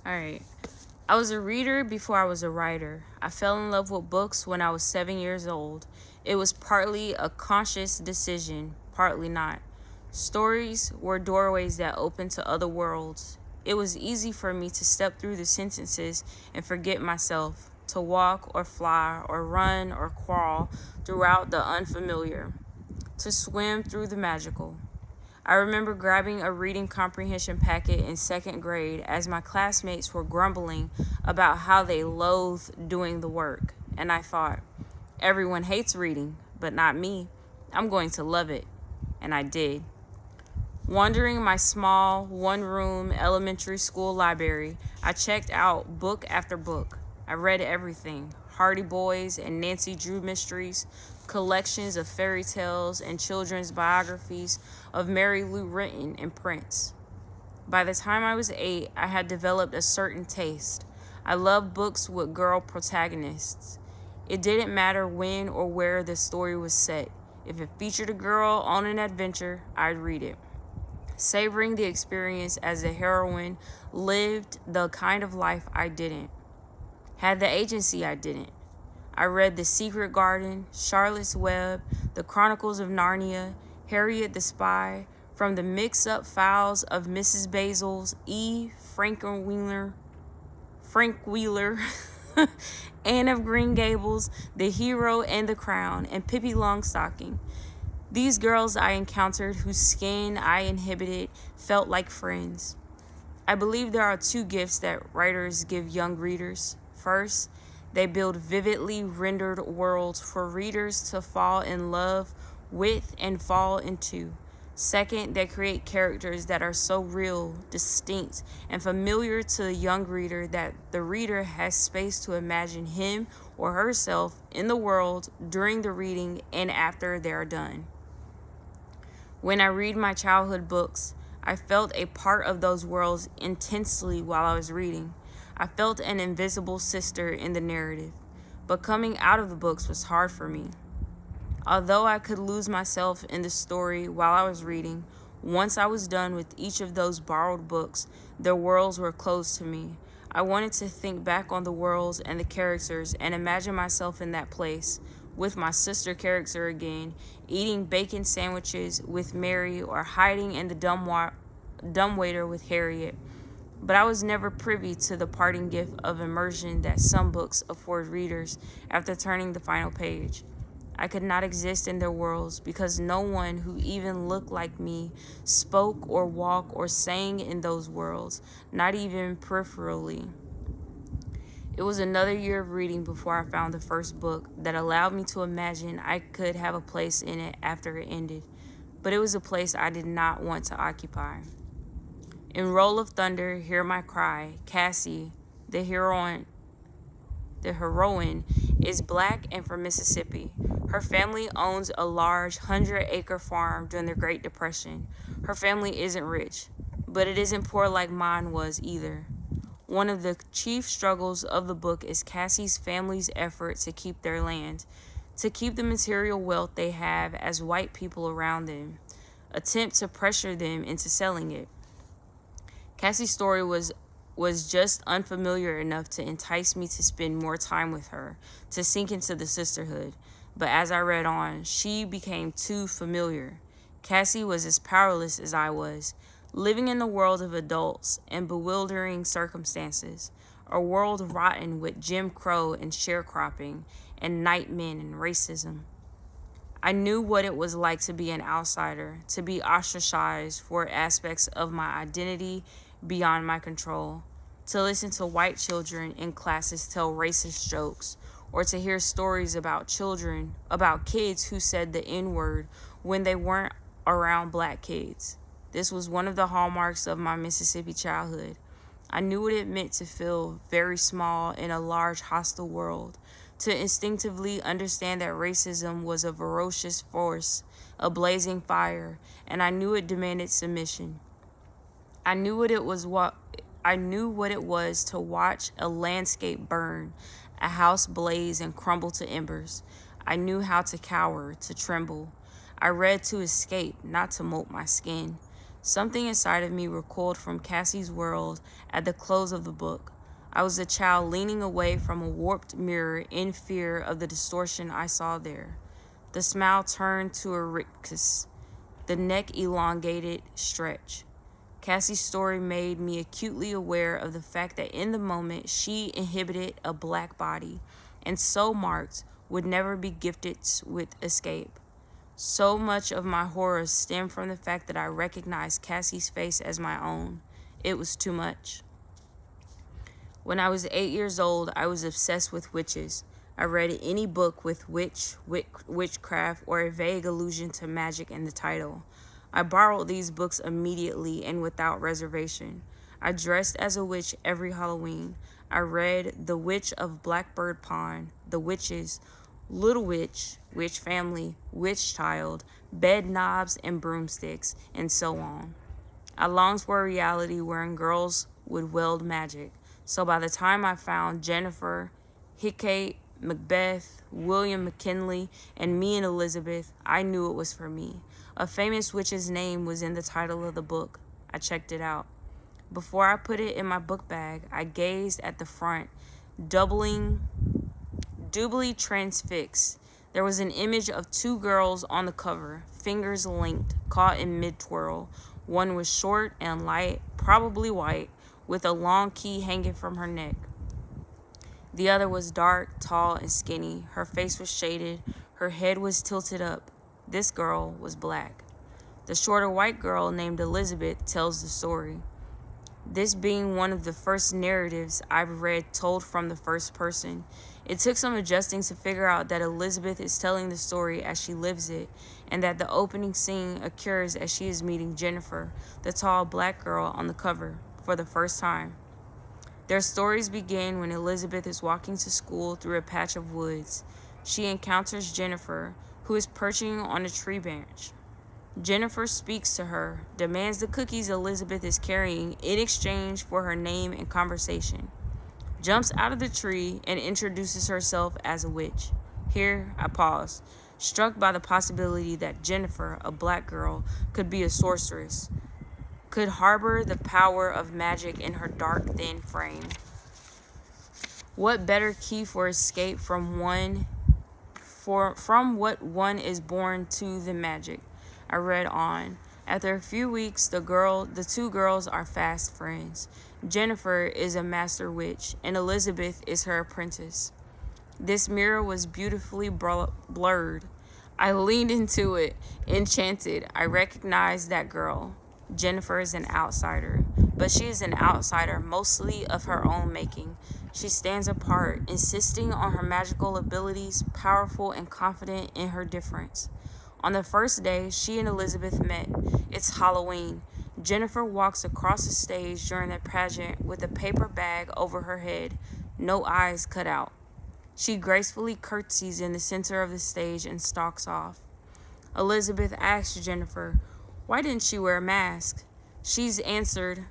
All right. I was a reader before I was a writer. I fell in love with books when I was 7 years old. It was partly a conscious decision, partly not. Stories were doorways that opened to other worlds. It was easy for me to step through the sentences and forget myself, to walk or fly or run or crawl throughout the unfamiliar, to swim through the magical. I remember grabbing a reading comprehension packet in second grade as my classmates were grumbling about how they loathed doing the work. And I thought, everyone hates reading, but not me. I'm going to love it. And I did. Wandering my small, one-room elementary school library, I checked out book after book. I read everything: Hardy Boys and Nancy Drew mysteries, collections of fairy tales and children's biographies of Mary Lou Retton and Prince. By the time I was 8, I had developed a certain taste. I loved books with girl protagonists. It didn't matter when or where the story was set. If it featured a girl on an adventure, I'd read it, savoring the experience as the heroine lived the kind of life I didn't, had the agency I didn't. I read The Secret Garden, Charlotte's Web, The Chronicles of Narnia, Harriet the Spy, from the mix-up files of Mrs. Basil's E. Frank Wheeler, Anne of Green Gables, The Hero and the Crown, and Pippi Longstocking. These girls I encountered whose skin I inhibited felt like friends. I believe there are two gifts that writers give young readers. First, they build vividly rendered worlds for readers to fall in love with and fall into. Second, they create characters that are so real, distinct, and familiar to the young reader that the reader has space to imagine him or herself in the world during the reading and after they are done. When I read my childhood books, I felt a part of those worlds intensely while I was reading. I felt an invisible sister in the narrative, but coming out of the books was hard for me. Although I could lose myself in the story while I was reading, once I was done with each of those borrowed books, their worlds were closed to me. I wanted to think back on the worlds and the characters and imagine myself in that place, with my sister character again, eating bacon sandwiches with Mary or hiding in the dumbwaiter with Harriet. But I was never privy to the parting gift of immersion that some books afford readers after turning the final page. I could not exist in their worlds because no one who even looked like me spoke or walked or sang in those worlds, not even peripherally. It was another year of reading before I found the first book that allowed me to imagine I could have a place in it after it ended, but it was a place I did not want to occupy. In Roll of Thunder, Hear My Cry, Cassie, the heroine, is black and from Mississippi. Her family owns a large 100-acre farm during the Great Depression. Her family isn't rich, but it isn't poor like mine was either. One of the chief struggles of the book is Cassie's family's effort to keep their land, to keep the material wealth they have as white people around them, attempt to pressure them into selling it. Cassie's story was just unfamiliar enough to entice me to spend more time with her, to sink into the sisterhood. But as I read on, she became too familiar. Cassie was as powerless as I was, living in a world of adults and bewildering circumstances, a world rotten with Jim Crow and sharecropping and nightmen and racism. I knew what it was like to be an outsider, to be ostracized for aspects of my identity beyond my control, to listen to white children in classes tell racist jokes, or to hear stories about kids who said the N-word when they weren't around black kids. This was one of the hallmarks of my Mississippi childhood. I knew what it meant to feel very small in a large hostile world, to instinctively understand that racism was a ferocious force, a blazing fire, and I knew it demanded submission. I knew what it was to watch a landscape burn, a house blaze and crumble to embers. I knew how to cower, to tremble. I read to escape, not to mold my skin. Something inside of me recoiled from Cassie's world at the close of the book. I was a child leaning away from a warped mirror in fear of the distortion I saw there. The smile turned to a rictus, the neck elongated stretch. Cassie's story made me acutely aware of the fact that in the moment she inhabited a black body, and so marked would never be gifted with escape. So much of my horror stemmed from the fact that I recognized Cassie's face as my own. It was too much. When I was 8 years old, I was obsessed with witches. I read any book with witchcraft, or a vague allusion to magic in the title. I borrowed these books immediately and without reservation. I dressed as a witch every Halloween. I read The Witch of Blackbird Pond, The Witches, Little Witch, Witch Family, Witch Child, Bed Knobs and Broomsticks, and so on. I longed for a reality wherein girls would wield magic. So by the time I found Jennifer, Hecate, Macbeth, William McKinley, and Me and Elizabeth, I knew it was for me. A famous witch's name was in the title of the book. I checked it out. Before I put it in my book bag, I gazed at the front, doubly transfixed. There was an image of two girls on the cover, fingers linked, caught in mid-twirl. One was short and light, probably white, with a long key hanging from her neck. The other was dark, tall, and skinny. Her face was shaded. Her head was tilted up. This girl was black. The shorter white girl, named Elizabeth, tells the story. This being one of the first narratives I've read told from the first person. It took some adjusting to figure out that Elizabeth is telling the story as she lives it, and that the opening scene occurs as she is meeting Jennifer, the tall black girl on the cover, for the first time. Their stories begin when Elizabeth is walking to school through a patch of woods. She encounters Jennifer, who is perching on a tree branch. Jennifer speaks to her, demands the cookies Elizabeth is carrying in exchange for her name and conversation, jumps out of the tree, and introduces herself as a witch. Here, I pause, struck by the possibility that Jennifer, a black girl, could be a sorceress, could harbor the power of magic in her dark, thin frame. What better key for escape from what one is born to than magic? I read on. After a few weeks, the two girls are fast friends. Jennifer is a master witch, and Elizabeth is her apprentice. This mirror was beautifully blurred. I leaned into it, enchanted. I recognized that girl. Jennifer is an outsider, but she is an outsider mostly of her own making. She stands apart, insisting on her magical abilities, powerful and confident in her difference. On the first day, she and Elizabeth met. It's Halloween. Jennifer walks across the stage during the pageant with a paper bag over her head, no eyes cut out. She gracefully curtsies in the center of the stage and stalks off. Elizabeth asks Jennifer, why didn't she wear a mask? She answered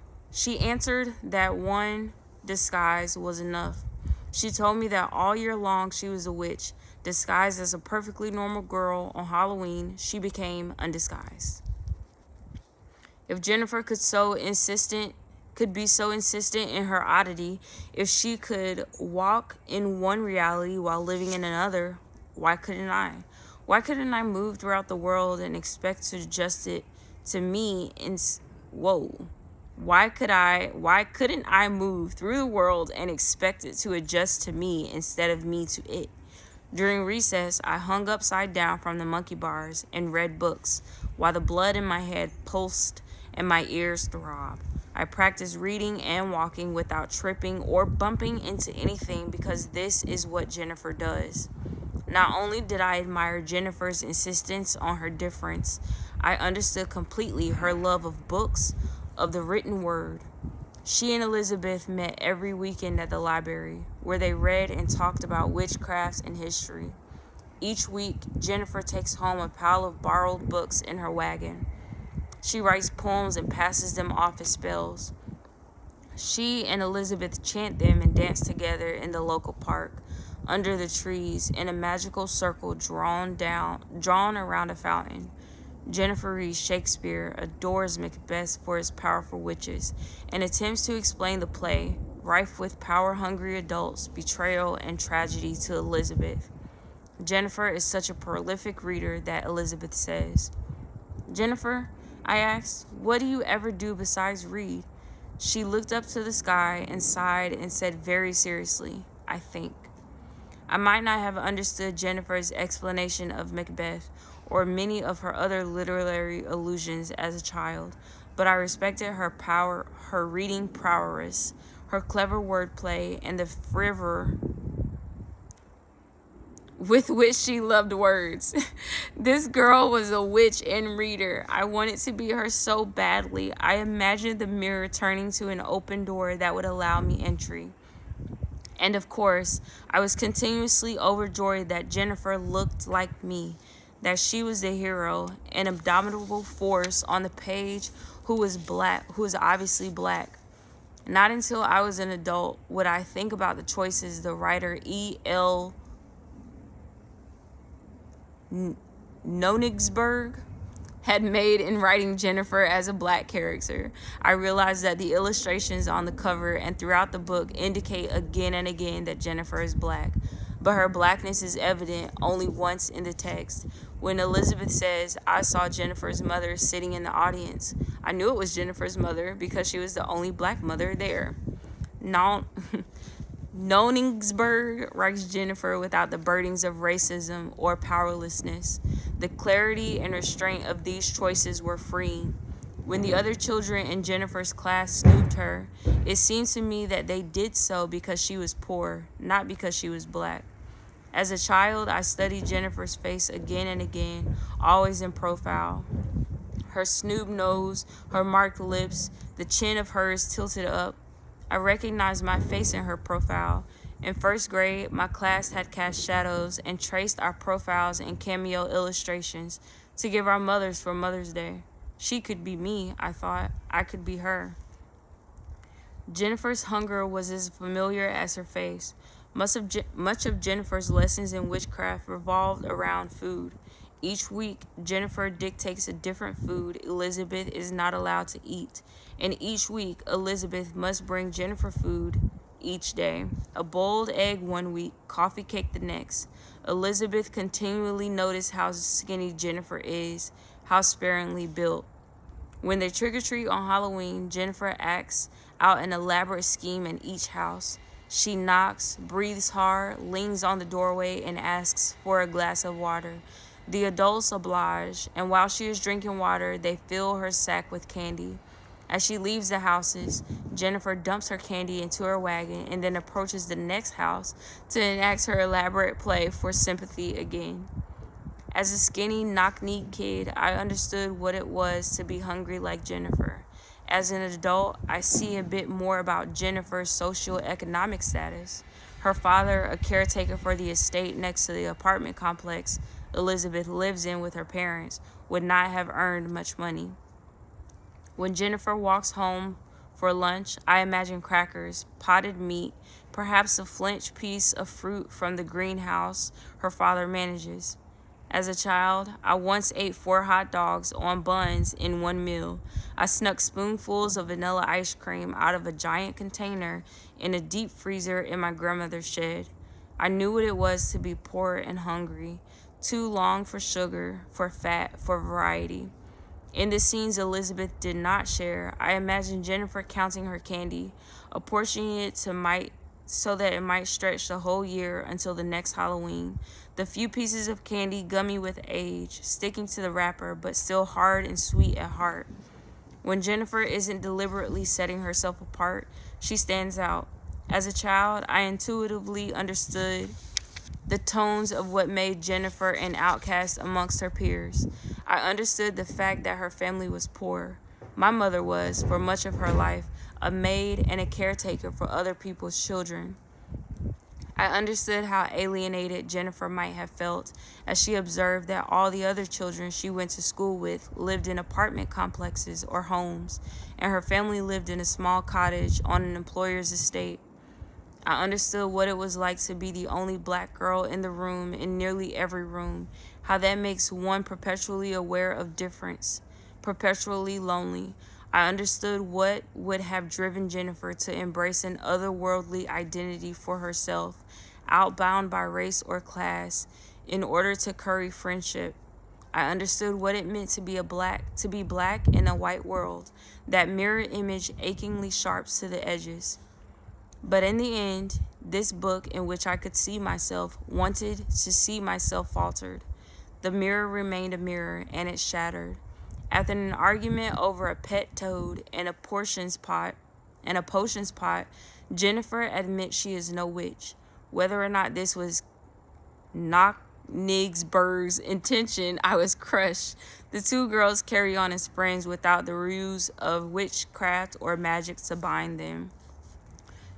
that one disguise was enough. She told me that all year long she was a witch. Disguised as a perfectly normal girl, on Halloween, she became undisguised. If Jennifer could be so insistent in her oddity, if she could walk in one reality while living in another, why couldn't I? Why couldn't I move throughout the world and expect to adjust it to me? Why couldn't I move through the world and expect it to adjust to me instead of me to it? During recess, I hung upside down from the monkey bars and read books, while the blood in my head pulsed and my ears throbbed. I practiced reading and walking without tripping or bumping into anything, because this is what Jennifer does. Not only did I admire Jennifer's insistence on her difference, I understood completely her love of books, of the written word. She and Elizabeth met every weekend at the library, where they read and talked about witchcrafts and history. Each week, Jennifer takes home a pile of borrowed books in her wagon. She writes poems and passes them off as spells. She and Elizabeth chant them and dance together in the local park, under the trees, in a magical circle drawn around a fountain. Jennifer reads Shakespeare, adores Macbeth for his powerful witches, and attempts to explain the play, rife with power-hungry adults, betrayal, and tragedy to Elizabeth. Jennifer is such a prolific reader that Elizabeth says, "Jennifer," I asked, "what do you ever do besides read?" She looked up to the sky and sighed and said very seriously, "I think." I might not have understood Jennifer's explanation of Macbeth or many of her other literary allusions as a child, but I respected her reading prowess, her clever wordplay, and the fervor with which she loved words. This girl was a witch and reader. I wanted to be her so badly. I imagined the mirror turning to an open door that would allow me entry. And of course, I was continuously overjoyed that Jennifer looked like me, that she was the hero, an indomitable force on the page who was obviously black. Not until I was an adult would I think about the choices the writer E.L. Nonigsburg had made in writing Jennifer as a black character. I realized that the illustrations on the cover and throughout the book indicate again and again that Jennifer is black, but her blackness is evident only once in the text. When Elizabeth says, "I saw Jennifer's mother sitting in the audience," I knew it was Jennifer's mother because she was the only black mother there. Noningsburg writes Jennifer without the burdens of racism or powerlessness. The clarity and restraint of these choices were freeing. When the other children in Jennifer's class snooped her, it seemed to me that they did so because she was poor, not because she was black. As a child, I studied Jennifer's face again and again, always in profile. Her snoob nose, her marked lips, the chin of hers tilted up. I recognized my face in her profile. In first grade, my class had cast shadows and traced our profiles in cameo illustrations to give our mothers for Mother's Day. She could be me, I thought. I could be her. Jennifer's hunger was as familiar as her face. Much of Jennifer's lessons in witchcraft revolved around food. Each week, Jennifer dictates a different food Elizabeth is not allowed to eat. And each week, Elizabeth must bring Jennifer food each day. A boiled egg one week, coffee cake the next. Elizabeth continually noticed how skinny Jennifer is, how sparingly built. When they trick-or-treat on Halloween, Jennifer acts out an elaborate scheme in each house. She knocks, breathes hard, leans on the doorway, and asks for a glass of water. The adults oblige, and while she is drinking water, they fill her sack with candy. As she leaves the houses, Jennifer dumps her candy into her wagon and then approaches the next house to enact her elaborate play for sympathy again. As a skinny, knock-kneed kid, I understood what it was to be hungry like Jennifer. As an adult, I see a bit more about Jennifer's socioeconomic status. Her father, a caretaker for the estate next to the apartment complex Elizabeth lives in with her parents, would not have earned much money. When Jennifer walks home for lunch, I imagine crackers, potted meat, perhaps a flinch piece of fruit from the greenhouse her father manages. As a child, I once ate 4 hot dogs on buns in one meal. I snuck spoonfuls of vanilla ice cream out of a giant container in a deep freezer in my grandmother's shed. I knew what it was to be poor and hungry, too long for sugar, for fat, for variety. In the scenes Elizabeth did not share, I imagined Jennifer counting her candy, apportioning it so that it might stretch the whole year until the next Halloween. The few pieces of candy gummy with age, sticking to the wrapper, but still hard and sweet at heart. When Jennifer isn't deliberately setting herself apart, she stands out. As a child, I intuitively understood the tones of what made Jennifer an outcast amongst her peers. I understood the fact that her family was poor. My mother was, for much of her life, a maid and a caretaker for other people's children. I understood how alienated Jennifer might have felt as she observed that all the other children she went to school with lived in apartment complexes or homes, and her family lived in a small cottage on an employer's estate. I understood what it was like to be the only black girl in the room, in nearly every room, how that makes one perpetually aware of difference, perpetually lonely. I understood what would have driven Jennifer to embrace an otherworldly identity for herself, outbound by race or class, in order to curry friendship. I understood what it meant to be black in a white world, that mirror image achingly sharp to the edges. But in the end, this book in which I could see myself, wanted to see myself faltered. The mirror remained a mirror, and it shattered. After an argument over a pet toad and a potions pot, Jennifer admits she is no witch. Whether or not this was Nigsberg's intention, I was crushed. The two girls carry on as friends without the ruse of witchcraft or magic to bind them.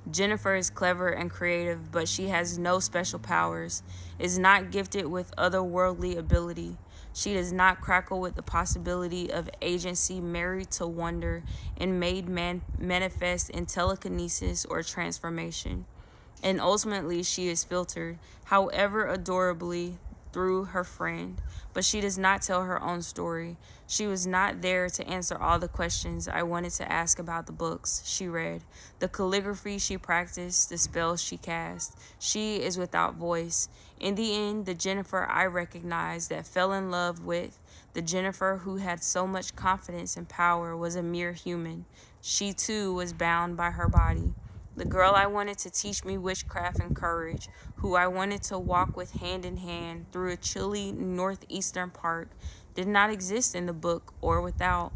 Jennifer is clever and creative, but she has no special powers, is not gifted with otherworldly ability. She does not crackle with the possibility of agency married to wonder and made manifest in telekinesis or transformation. And ultimately, she is filtered, however adorably, through her friend. But she does not tell her own story. She was not there to answer all the questions I wanted to ask about the books she read, the calligraphy she practiced, the spells she cast. She is without voice. In the end, the Jennifer I recognized, that fell in love with, the Jennifer who had so much confidence and power, was a mere human. She too was bound by her body. The girl I wanted to teach me witchcraft and courage, who I wanted to walk with hand in hand through a chilly northeastern park, did not exist in the book or without.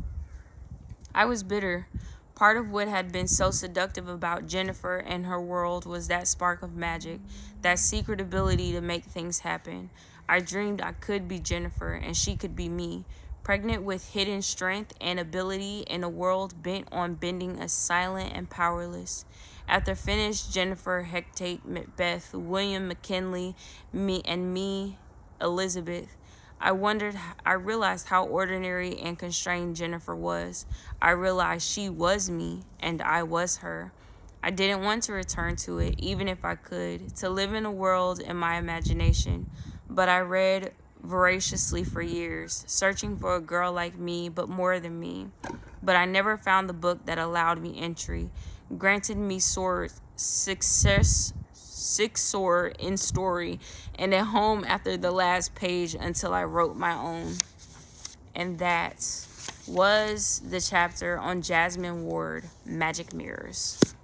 I was bitter. Part of what had been so seductive about Jennifer and her world was that spark of magic, that secret ability to make things happen. I dreamed I could be Jennifer and she could be me, pregnant with hidden strength and ability in a world bent on bending us silent and powerless. After finished Jennifer, Hecate, Macbeth, William McKinley, me, Elizabeth, I realized how ordinary and constrained Jennifer was. I realized she was me and I was her. I didn't want to return to it, even if I could, to live in a world in my imagination. But I read voraciously for years, searching for a girl like me, but more than me. But I never found the book that allowed me entry, granted me success, six sword in story, and at home after the last page until I wrote my own. And that was the chapter on Jasmine Ward, Magic Mirrors.